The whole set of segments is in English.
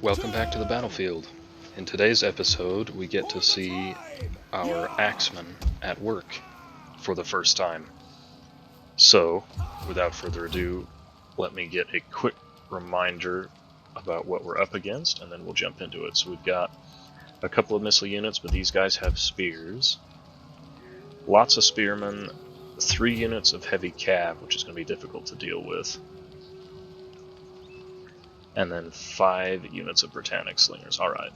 Welcome back to the battlefield. In today's episode, we get to see our axemen at work for the first time. So, without further ado, let me get a quick reminder about what we're up against, and then we'll jump into it. So we've got a couple of missile units, but these guys have spears. Lots of spearmen, 3 units of heavy cav, which is going to be difficult to deal with. And then 5 units of Britannic slingers. Alright.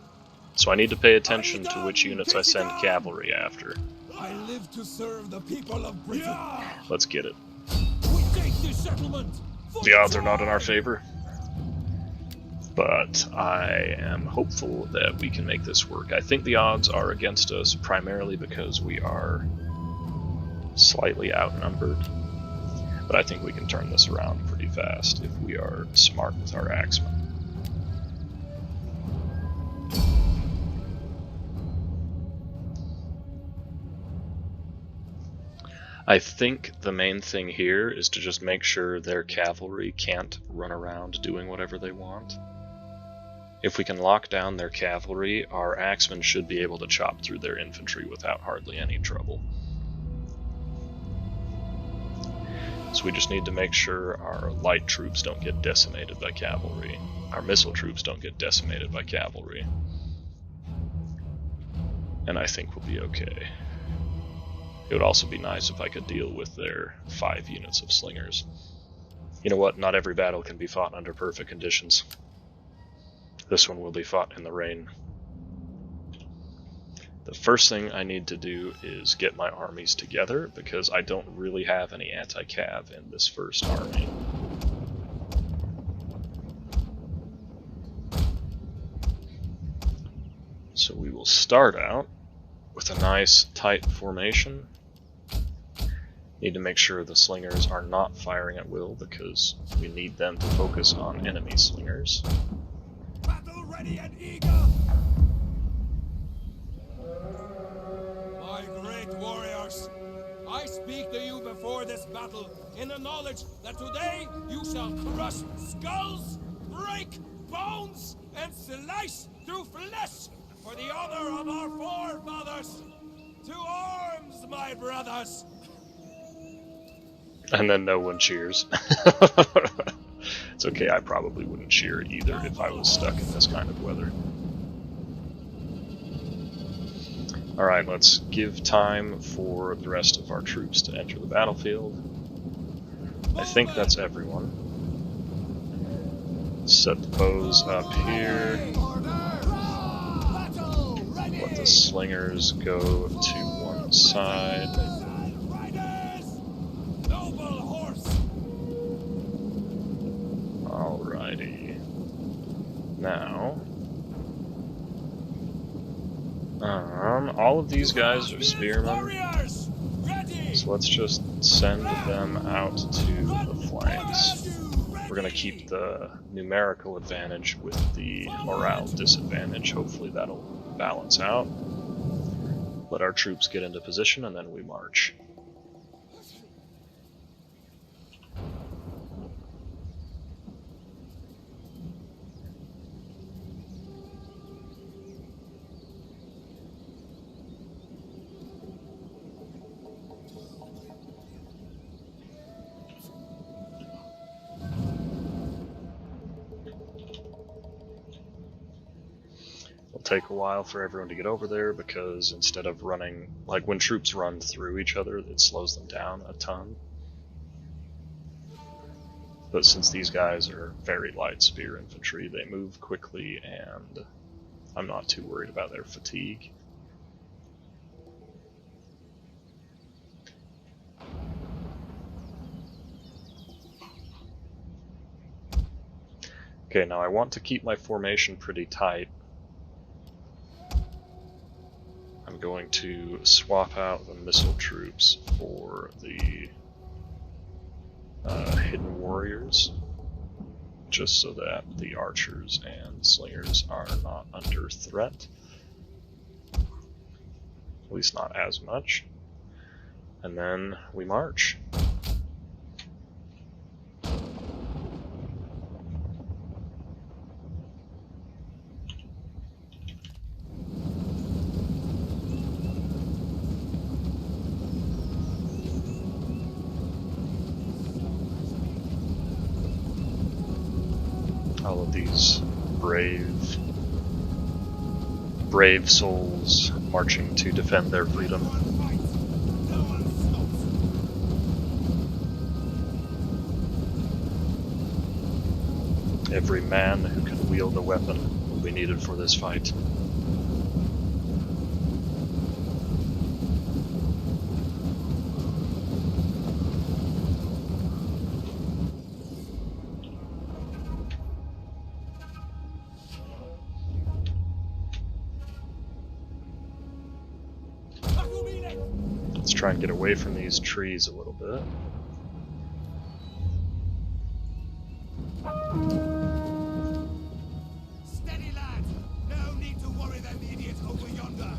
So I need to pay attention to which units I send cavalry after. I live to serve the people of Britain. Let's get it. We take this settlement. The odds are not in our favor, but I am hopeful that we can make this work. I think the odds are against us primarily because we are slightly outnumbered, but I think we can turn this around pretty fast if we are smart with our axemen. I think the main thing here is to just make sure their cavalry can't run around doing whatever they want. If we can lock down their cavalry, our axemen should be able to chop through their infantry without hardly any trouble. So we just need to make sure our light troops don't get decimated by cavalry. Our missile troops don't get decimated by cavalry. And I think we'll be okay. It would also be nice if I could deal with their 5 units of slingers. You know what? Not every battle can be fought under perfect conditions. This one will be fought in the rain. The first thing I need to do is get my armies together, because I don't really have any anti-cav in this first army. So we will start out with a nice tight formation. Need to make sure the slingers are not firing at will, because we need them to focus on enemy slingers. Battle ready and eager. My great warriors, I speak to you before this battle in the knowledge that today you shall crush skulls, break bones, and slice through flesh for the honor of our forefathers. To arms, my brothers! And then no one cheers. It's okay, I probably wouldn't cheer either if I was stuck in this kind of weather. Alright, let's give time for the rest of our troops to enter the battlefield. I think that's everyone. Set the bows up here. Let the slingers go to one side. Alrighty. Now, all of these guys are spearmen, so let's just send them out to the flanks. We're going to keep the numerical advantage with the morale disadvantage. Hopefully that'll balance out. Let our troops get into position, and then we march. Take a while for everyone to get over there, because instead of running, like when troops run through each other, it slows them down a ton. But since these guys are very light spear infantry, they move quickly, and I'm not too worried about their fatigue. Okay, now I want to keep my formation pretty tight. I'm going to swap out the missile troops for the hidden warriors, just so that the archers and slingers are not under threat. At least not as much. And then we march. these brave souls marching to defend their freedom. Every man who can wield a weapon will be needed for this fight. Let's try and get away from these trees a little bit. Steady, lad! No need to worry them idiots over yonder!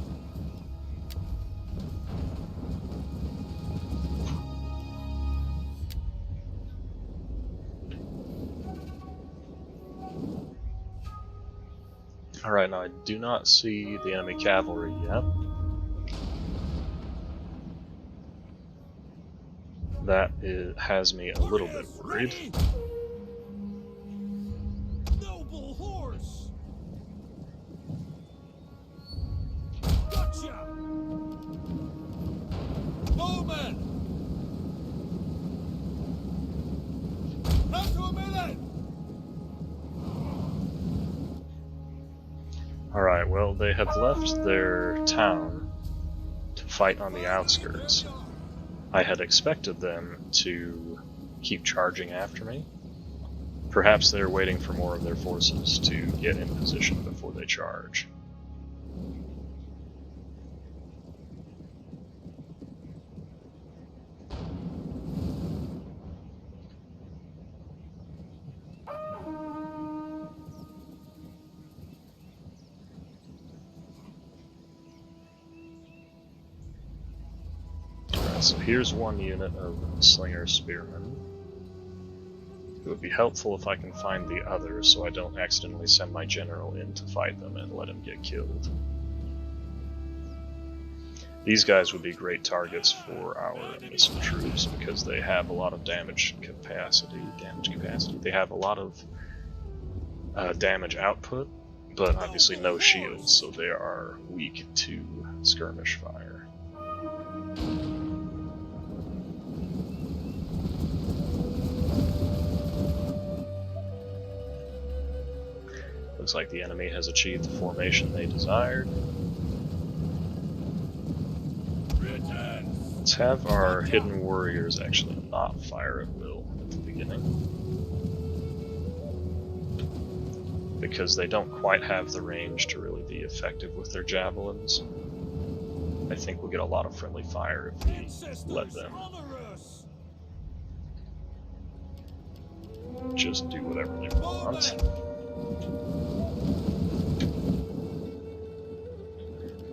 Alright, now I do not see the enemy cavalry yet. That has me a little bit worried. Noble horse! Gotcha! Bowman! Run to a melee! Alright, well, they have left their town to fight on the outskirts. I had expected them to keep charging after me. Perhaps they're waiting for more of their forces to get in position before they charge. So here's one unit of Slinger Spearmen. It would be helpful if I can find the others so I don't accidentally send my general in to fight them and let him get killed. These guys would be great targets for our missile troops because they have a lot of damage capacity. They have a lot of damage output, but obviously no shields, so they are weak to skirmish fire. Looks like the enemy has achieved the formation they desired. Let's have our hidden warriors actually not fire at will at the beginning, because they don't quite have the range to really be effective with their javelins. I think we'll get a lot of friendly fire if we let them just do whatever they want.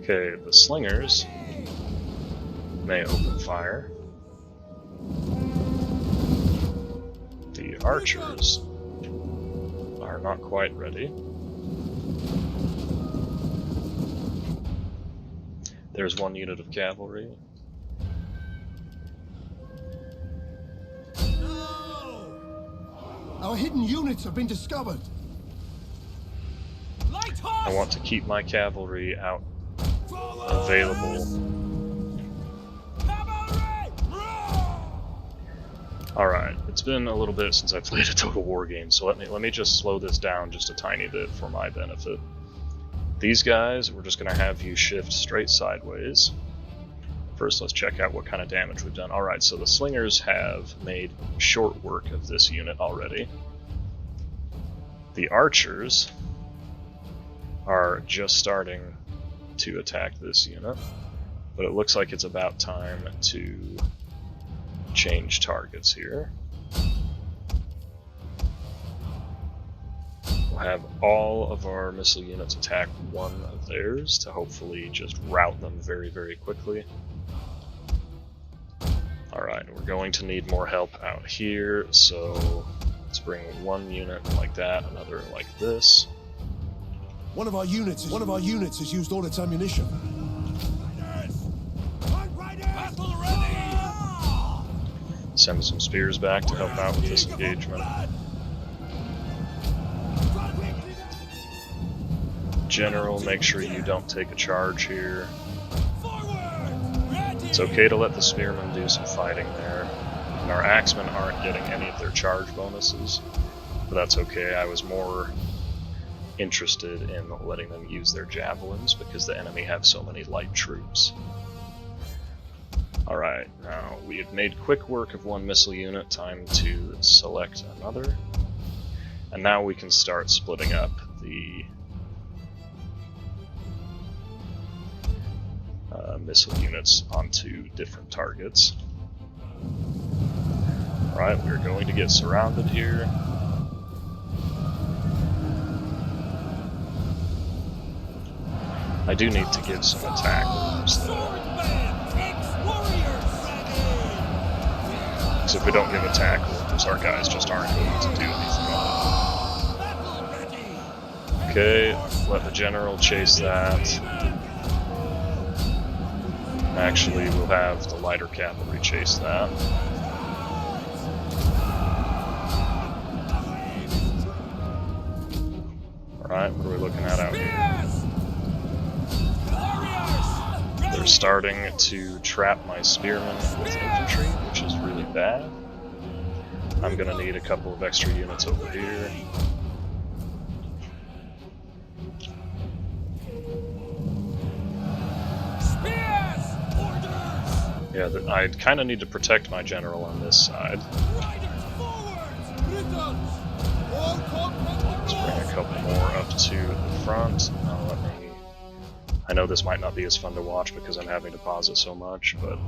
Okay, the slingers may open fire. The archers are not quite ready. There's one unit of cavalry. No! Our hidden units have been discovered. I want to keep my cavalry out available. Alright, it's been a little bit since I played a Total War game, so let me just slow this down just a tiny bit for my benefit. These guys, we're just going to have you shift straight sideways. First, let's check out what kind of damage we've done. Alright, so the slingers have made short work of this unit already. The archers are just starting to attack this unit, but it looks like it's about time to change targets here. We'll have all of our missile units attack one of theirs to hopefully just rout them very, very quickly. Alright, we're going to need more help out here, so let's bring one unit like that, another like this. One of our units has used all its ammunition. Send some spears back to help out with this engagement. General, make sure you don't take a charge here. Forward! Ready! It's okay to let the spearmen do some fighting there. And our axemen aren't getting any of their charge bonuses, but that's okay. I was more interested in letting them use their javelins because the enemy have so many light troops. Alright, now we have made quick work of one missile unit, time to select another. And now we can start splitting up the missile units onto different targets. Alright, we're going to get surrounded here. I do need to give some attack orders though. Because if we don't give attack orders, our guys just aren't going to do anything. Okay, let the general chase that. Actually, we'll have the lighter cavalry chase that. Alright, what are we looking at out here? They're starting to trap my spearmen with infantry, which is really bad. I'm gonna need a couple of extra units over here. Yeah, I kind of need to protect my general on this side. Let's bring a couple more up to the front. I know this might not be as fun to watch because I'm having to pause it so much, but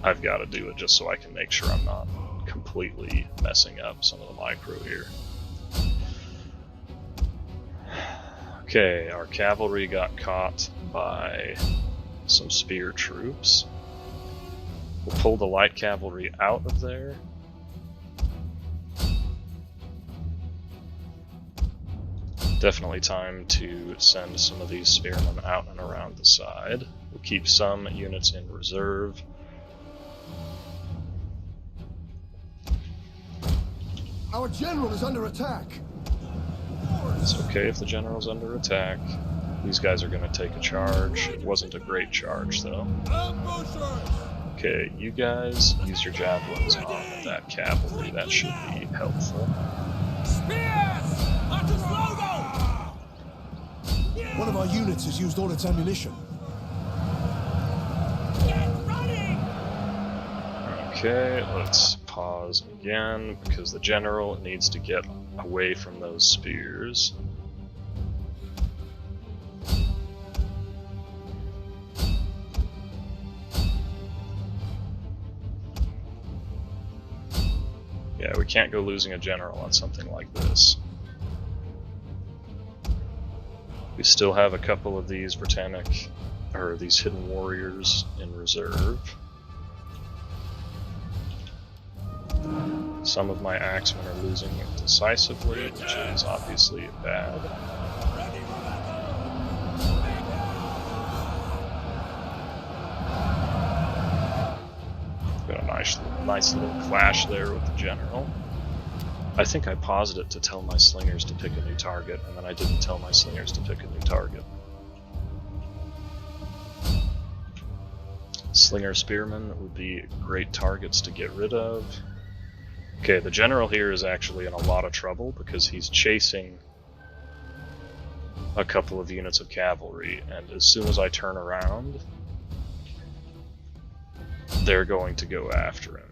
I've got to do it just so I can make sure I'm not completely messing up some of the micro here. Okay, our cavalry got caught by some spear troops. We'll pull the light cavalry out of there. Definitely time to send some of these spearmen out and around the side. We'll keep some units in reserve. Our general is under attack. It's okay if the general's under attack. These guys are going to take a charge. It wasn't a great charge though. Okay, you guys use your javelins on that cavalry. That should be helpful. One of our units has used all its ammunition. Okay, let's pause again because the general needs to get away from those spears. Yeah, we can't go losing a general on something like this. We still have a couple of these Britannic, or these hidden warriors in reserve. Some of my axemen are losing decisively, which is obviously bad. Got a nice little clash there with the general. I think I paused it to tell my slingers to pick a new target, and then I didn't tell my slingers to pick a new target. Slinger spearmen would be great targets to get rid of. Okay, the general here is actually in a lot of trouble because he's chasing a couple of units of cavalry, and as soon as I turn around, they're going to go after him.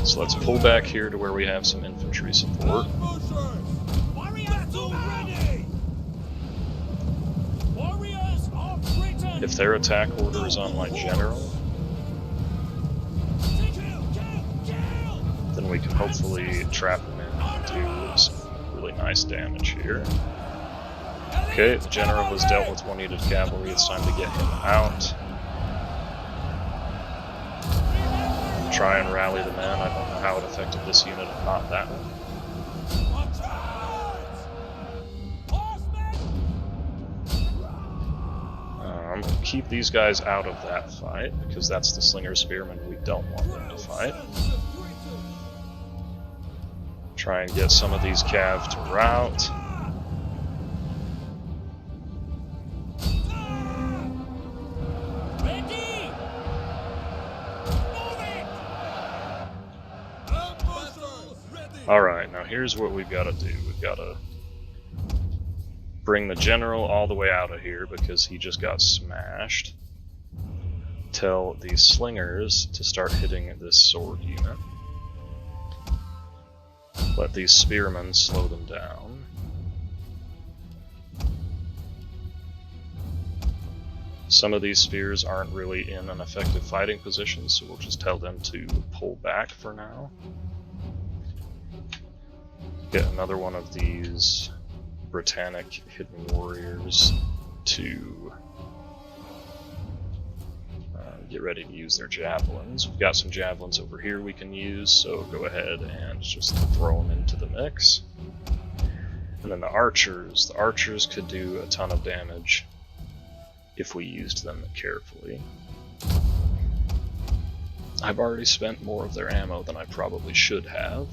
So let's pull back here to where we have some infantry support. If their attack order is on my general, then we can hopefully trap them in and do some really nice damage here. Okay, the general has dealt with one unit of cavalry, it's time to get him out. Try and rally the men. I don't know how it affected this unit, if not that one. Keep these guys out of that fight, because that's the slinger spearmen we don't want them to fight. Try and get some of these cav to rout. Ready! Move it! Alright, now here's what we've got to do. We've got to bring the general all the way out of here because he just got smashed. Tell these slingers to start hitting this sword unit. Let these spearmen slow them down. Some of these spears aren't really in an effective fighting position, so we'll just tell them to pull back for now. Get another one of these Britannic hidden warriors to get ready to use their javelins. We've got some javelins over here we can use, so go ahead and just throw them into the mix. And then the archers could do a ton of damage if we used them carefully. I've already spent more of their ammo than I probably should have.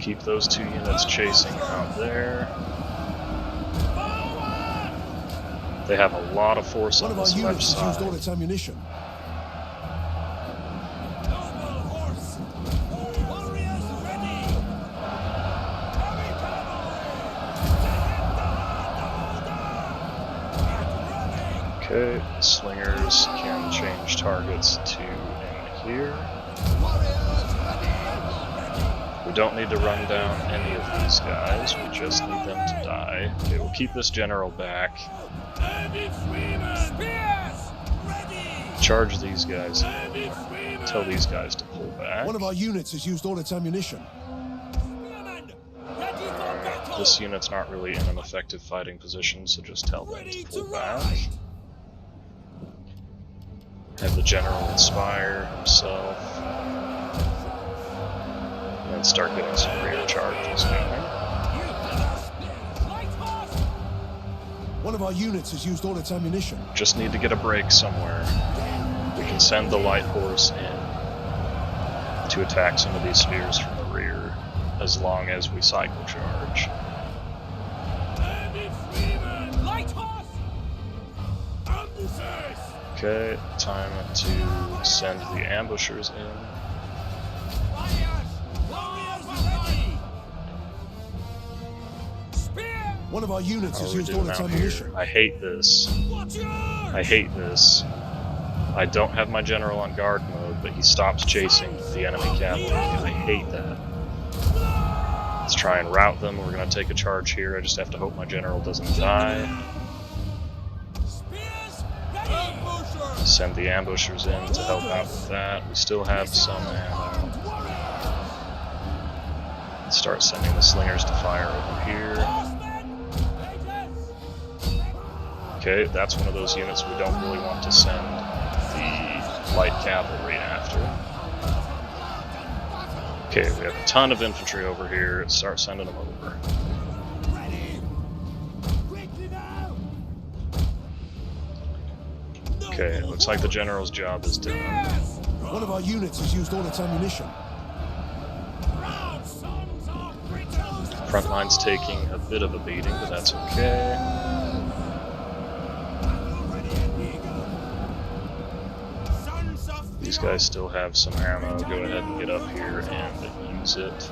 Keep those two units chasing out there. They have a lot of force on this left side. Used all its ammunition. Noble horse! Warriors ready! Heavy cavalry! Okay, slingers can change targets to in here. We don't need to run down any of these guys, we just need them to die. Okay, we'll keep this general back. Charge these guys. Tell these guys to pull back. One of our units has used all its ammunition. This unit's not really in an effective fighting position, so just tell them to pull back. Have the general inspire himself. And start getting some rear charges going. One of our units has used all its ammunition. Just need to get a break somewhere. We can send the light horse in to attack some of these spears from the rear, as long as we cycle charge. Okay, time to send the ambushers in. One of our units How has are we used doing all its out ammunition. here? I hate this. I hate this. I don't have my general on guard mode, but he stops chasing the enemy cavalry. I hate that. Let's try and rout them. We're going to take a charge here. I just have to hope my general doesn't die. Send the ambushers in to help out with that. We still have some ammo. Start sending the slingers to fire over here. Okay, that's one of those units we don't really want to send the light cavalry after. Okay, we have a ton of infantry over here. Start sending them over. Okay, looks like the general's job is done. One of our units has used all its ammunition. Front line's taking a bit of a beating, but that's okay. These guys still have some ammo. Go ahead and get up here and use it.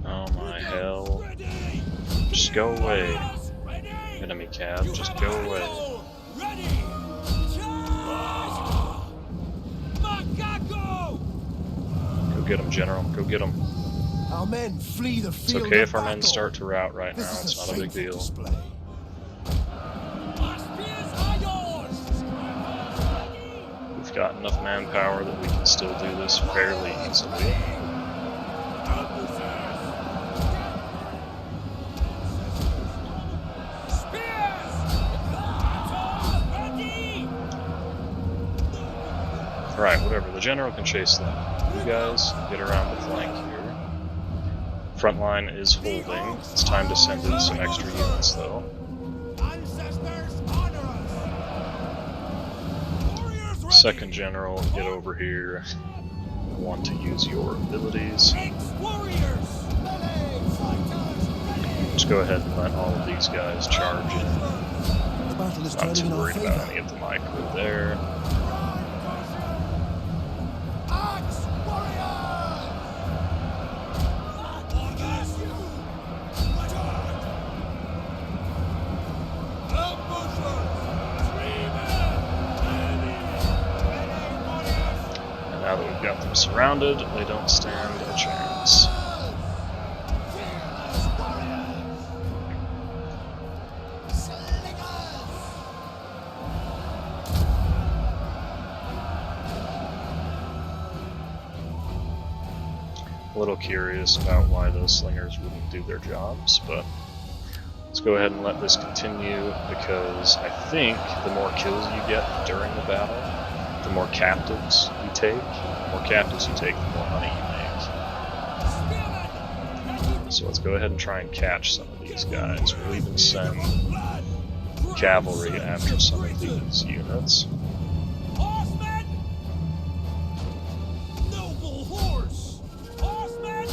Oh my hell. Just go away. Enemy cab, just go away. Go get him, General. Go get him. Our men flee the It's field okay of if our men battle. start to rout right now. This is It's not a big shameful deal. display. We've got enough manpower that we can still do this fairly easily. Alright, whatever. The general can chase them. You guys get around the flank here. Front line is holding. It's time to send in some extra units, though. Ancestors honor us. Warriors ready. Second general, get over here. I want to use your abilities. Ex-warriors. Just go ahead and let all of these guys charge in. The battle is Not turning too in our worried about any favor. of the micro there. Now that we've got them surrounded, they don't stand a chance. A little curious about why those slingers wouldn't do their jobs, but let's go ahead and let this continue, because I think the more kills you get during the battle, the more captives you take. The more captives you take, the more money you make. So let's go ahead and try and catch some of these guys. We'll even send cavalry after some of these units. Horsemen! Noble horse! Horsemen!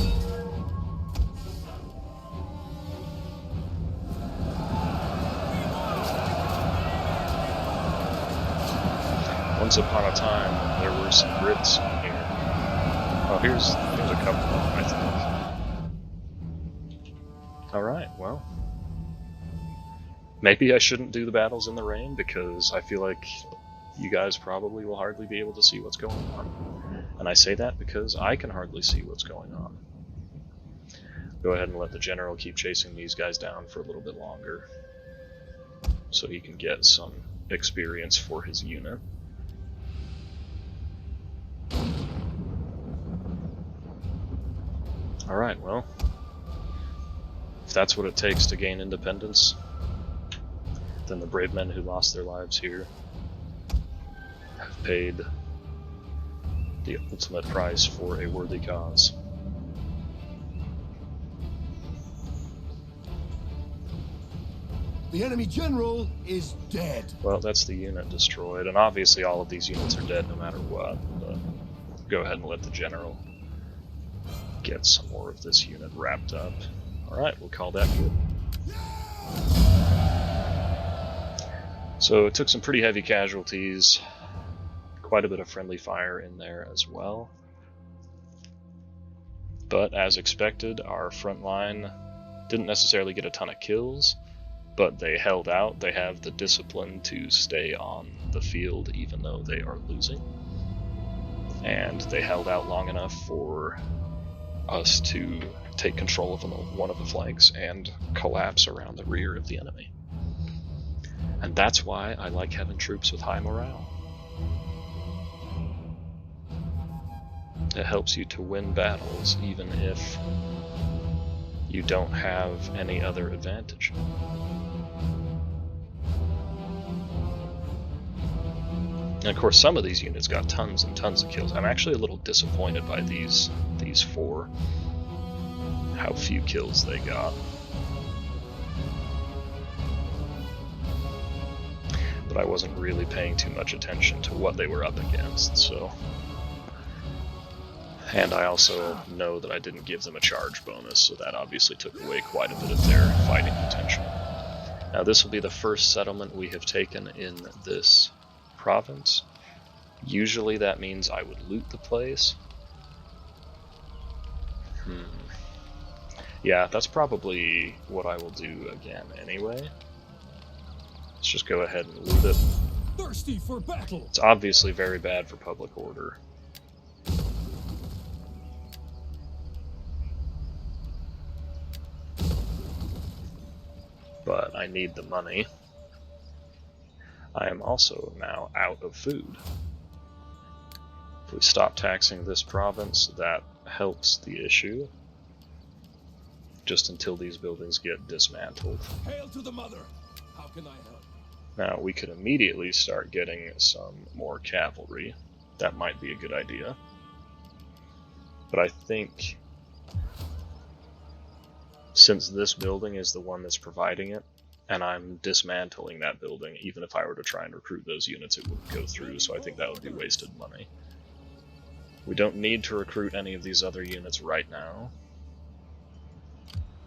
Once upon a time, there were some Brits in here. Oh, here's a couple of them, I think. Alright, well. Maybe I shouldn't do the battles in the rain, because I feel like you guys probably will hardly be able to see what's going on. And I say that because I can hardly see what's going on. Go ahead and let the general keep chasing these guys down for a little bit longer, so he can get some experience for his unit. Alright, well, if that's what it takes to gain independence, then the brave men who lost their lives here have paid the ultimate price for a worthy cause. The enemy general is dead. Well, that's the unit destroyed, and obviously all of these units are dead no matter what, but go ahead and let the general get some more of this unit wrapped up. Alright, we'll call that good. So it took some pretty heavy casualties, quite a bit of friendly fire in there as well. But as expected, our front line didn't necessarily get a ton of kills, but they held out. They have the discipline to stay on the field even though they are losing. And they held out long enough for us to take control of one of the flanks and collapse around the rear of the enemy. And that's why I like having troops with high morale. It helps you to win battles even if you don't have any other advantage. And of course, some of these units got tons and tons of kills. I'm actually a little disappointed by these four, how few kills they got. But I wasn't really paying too much attention to what they were up against, so. And I also know that I didn't give them a charge bonus, so that obviously took away quite a bit of their fighting potential. Now this will be the first settlement we have taken in this province. Usually that means I would loot the place. Yeah, that's probably what I will do again anyway. Let's just go ahead and loot it. Thirsty for battle. It's obviously very bad for public order. But I need the money. I am also now out of food. If we stop taxing this province, that helps the issue. Just until these buildings get dismantled. Hail to the mother. How can I help? Now we could immediately start getting some more cavalry. that might be a good idea. But I think since this building is the one that's providing it, and I'm dismantling that building, even if I were to try and recruit those units, it wouldn't go through, so I think that would be wasted money. We don't need to recruit any of these other units right now.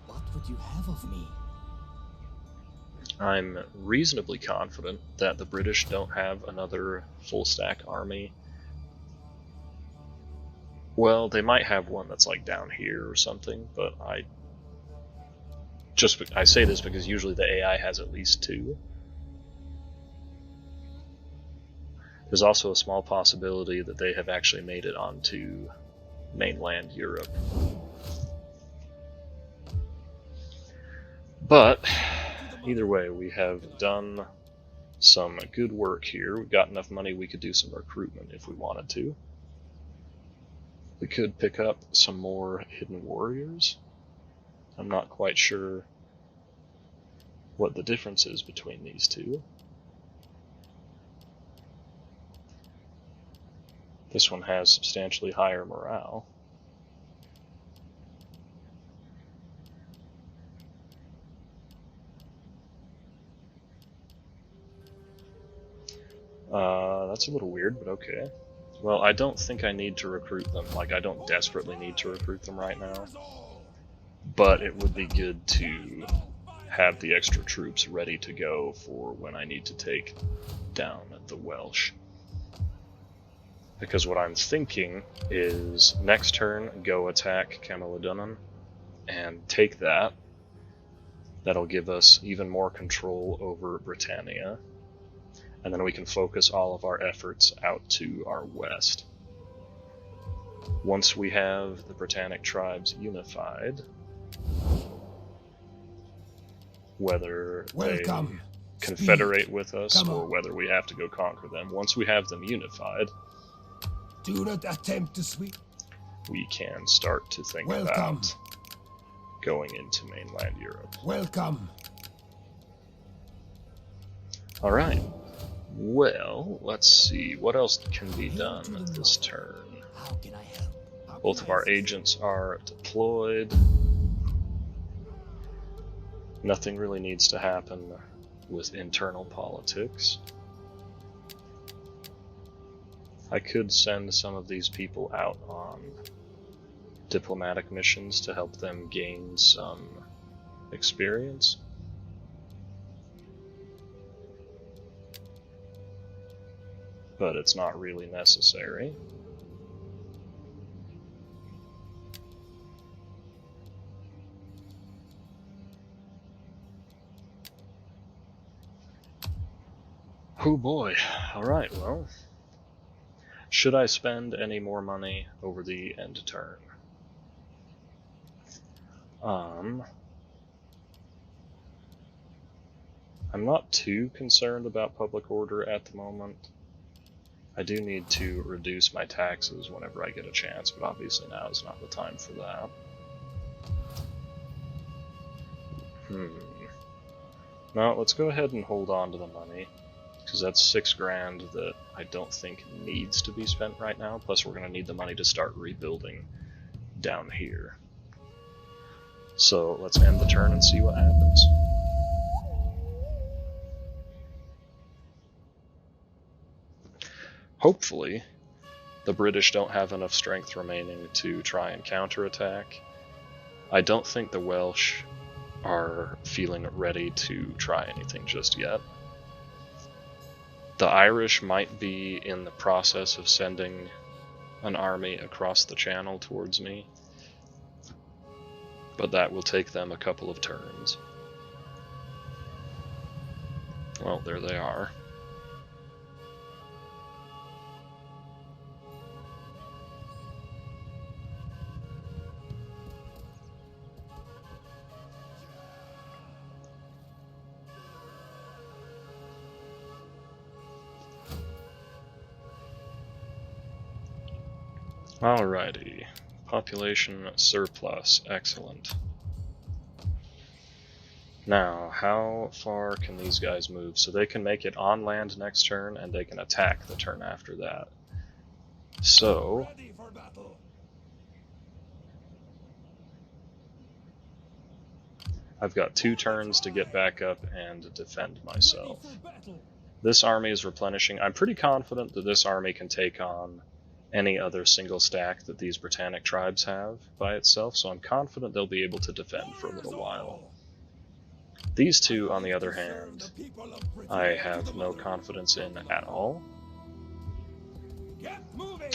What would you have of me? I'm reasonably confident that the British don't have another full-stack army. Well, they might have one that's like down here or something, but I say this because usually the AI has at least 2. There's also a small possibility that they have actually made it onto mainland Europe. But either way, we have done some good work here. We've got enough money we could do some recruitment if we wanted to. We could pick up some more hidden warriors. I'm not quite sure what the difference is between these two. This one has substantially higher morale. That's a little weird, but okay. Well, I don't think I need to recruit them. Like, I don't desperately need to recruit them right now. But it would be good to have the extra troops ready to go for when I need to take down the Welsh. Because what I'm thinking is next turn, go attack Camalodunum and take that. That'll give us even more control over Britannia. And then we can focus all of our efforts out to our west. Once we have the Britannic tribes unified, whether Welcome. they confederate with us or whether we have to go conquer them, once we have them unified, Do not attempt to sweep. we can start to think Welcome. about going into mainland Europe. Welcome. Alright. Well, let's see. What else can be done this turn? How can I help? Both of our agents are deployed. Nothing really needs to happen with internal politics. I could send some of these people out on diplomatic missions to help them gain some experience. But it's not really necessary. Oh boy. Alright, well. Should I spend any more money over the end turn? I'm not too concerned about public order at the moment. I do need to reduce my taxes whenever I get a chance, but obviously now is not the time for that. No, let's go ahead and hold on to the money, because that's $6,000 that I don't think needs to be spent right now, plus we're going to need the money to start rebuilding down here. So let's end the turn and see what happens. Hopefully, the British don't have enough strength remaining to try and counterattack. I don't think the Welsh are feeling ready to try anything just yet. The Irish might be in the process of sending an army across the channel towards me, but that will take them a couple of turns. Well, there they are. Alrighty, population surplus, excellent. Now, how far can these guys move? So they can make it on land next turn, and they can attack the turn after that. So, Ready for battle. I've got 2 turns to get back up and defend myself. Ready for battle. This army is replenishing. I'm pretty confident that this army can take on any other single stack that these Britannic tribes have by itself, so I'm confident they'll be able to defend for a little while. These 2, on the other hand, I have no confidence in at all. Get moving.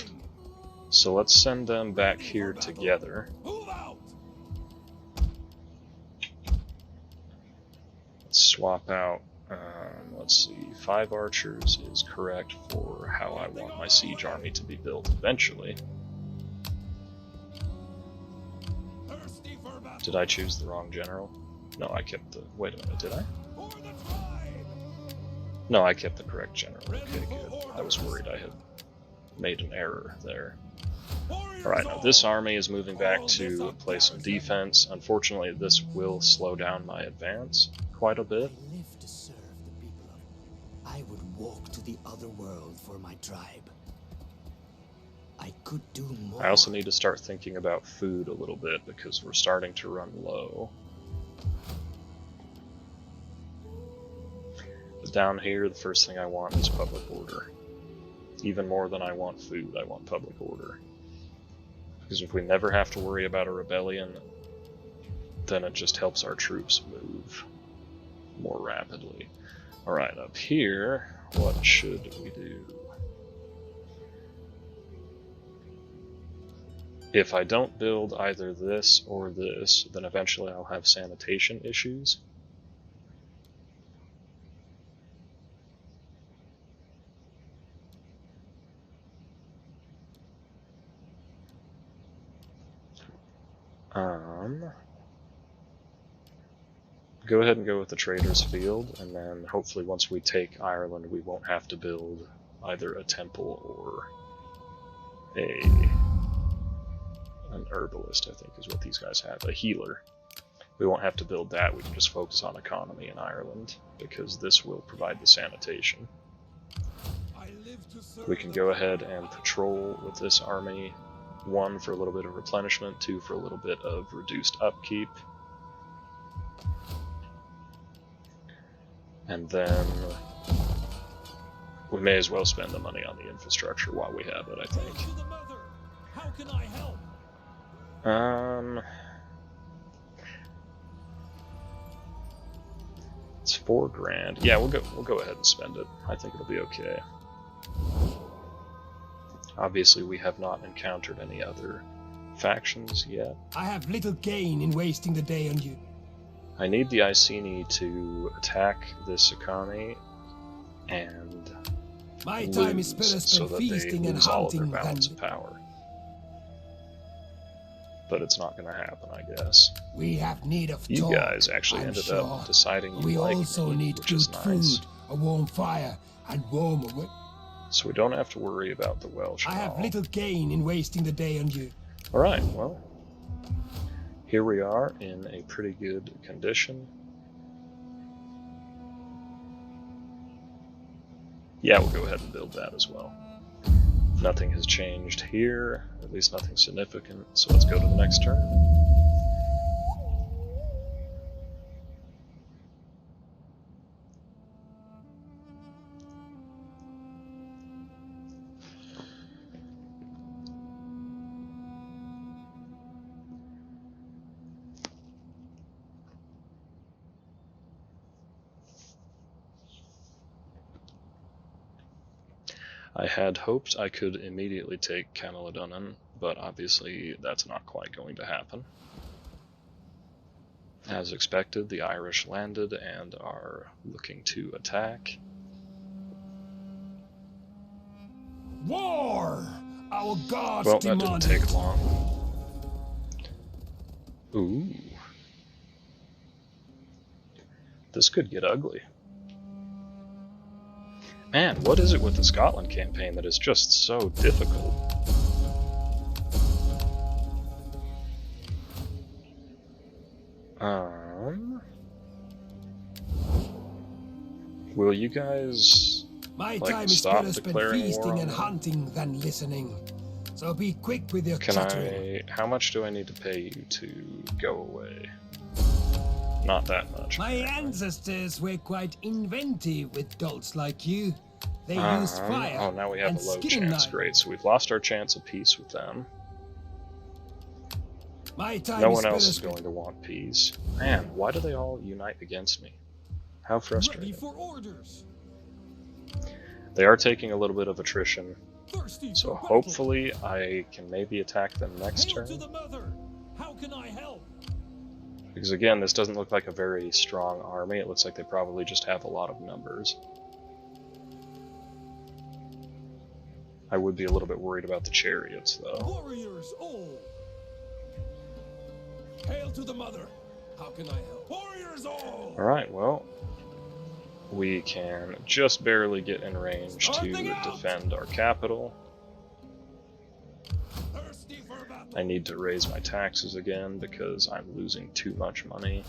So let's send them back here together. Move out. Let's swap out, let's see, 5 archers is correct for how I want my siege army to be built eventually. Thirsty for battle. Did I choose the wrong general? No, I kept the... Wait a minute, did I? For the tribe. No, I kept the correct general. Okay, good. I was worried I had made an error there. Alright, now this army is moving back to play some defense. Unfortunately, this will slow down my advance quite a bit. I live to serve the people of... I would walk to the other world for my tribe. I could do more. I also need to start thinking about food a little bit because we're starting to run low. But down here, the first thing I want is public order. Even more than I want food, I want public order. Because if we never have to worry about a rebellion, then it just helps our troops move more rapidly. Alright, up here, what should we do? If I don't build either this or this, then eventually I'll have sanitation issues. Go ahead and go with the Trader's Field, and then hopefully once we take Ireland we won't have to build either a temple or an herbalist, I think is what these guys have, a healer. We won't have to build that, we can just focus on economy in Ireland, because this will provide the sanitation. We can go ahead and patrol with this army, 1 for a little bit of replenishment, 2 for a little bit of reduced upkeep. And then we may as well spend the money on the infrastructure while we have it, I think. How can I help? It's $4,000. Yeah, we'll go ahead and spend it. I think it'll be okay. Obviously, we have not encountered any other factions yet. I have little gain in wasting the day on you. I need the Iceni to attack this Iceni and My time is lose better so spent that feasting they and lose all of their hunting balance than of power. But it's not going to happen, I guess. we have need of You talk, guys actually I'm ended sure. up deciding you We like also me, need which good is nice. food, a warm fire, and warmer weather. So we don't have to worry about the Welsh I at have all. little gain in wasting the day on you. Alright, well, here we are in a pretty good condition. Yeah, we'll go ahead and build that as well. Nothing has changed here, at least nothing significant, so let's go to the next turn. I had hoped I could immediately take Camelidonin, but obviously that's not quite going to happen. As expected, the Irish landed and are looking to attack. War! Our gods Well, that demand didn't take it. long. Ooh. This could get ugly. Man, what is it with the Scotland campaign that is just so difficult? Will you guys My like, time is stop better spent declaring war feasting on and them? hunting than listening. So be quick with your Can chattering. how much do I need to pay you to go away? Not that much. My apparently. ancestors were quite inventive with dolts like you. They used fire Oh, now we have and a low skinning chance. knives. Great, so we've lost our chance of peace with them. My time No is one better else is spent. going to want peace. Man, why do they all unite against me? How Ready frustrating. for orders. They are taking a little bit of attrition, Thirsty so for battle. hopefully I can maybe attack them next Hail to turn. the mother. How can I help? Because again, this doesn't look like a very strong army. It looks like they probably just have a lot of numbers. I would be a little bit worried about the chariots, though. Warriors all. Hail to the mother. How can I help? Warriors all. Alright, well, we can just barely get in range to defend our capital. Thirsty for battle. I need to raise my taxes again because I'm losing too much money.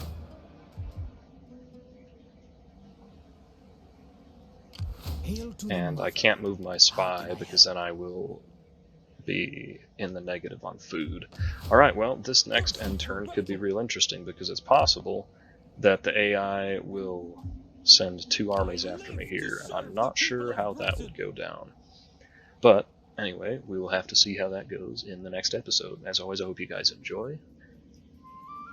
Hail to the And mother. I can't move my spy because then I will be in the negative on food. Alright, well, this next end turn could be real interesting because it's possible that the AI will send 2 armies after me here, and I'm not sure how that would go down. But, anyway, we will have to see how that goes in the next episode. As always, I hope you guys enjoy.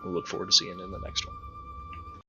We'll look forward to seeing you in the next one.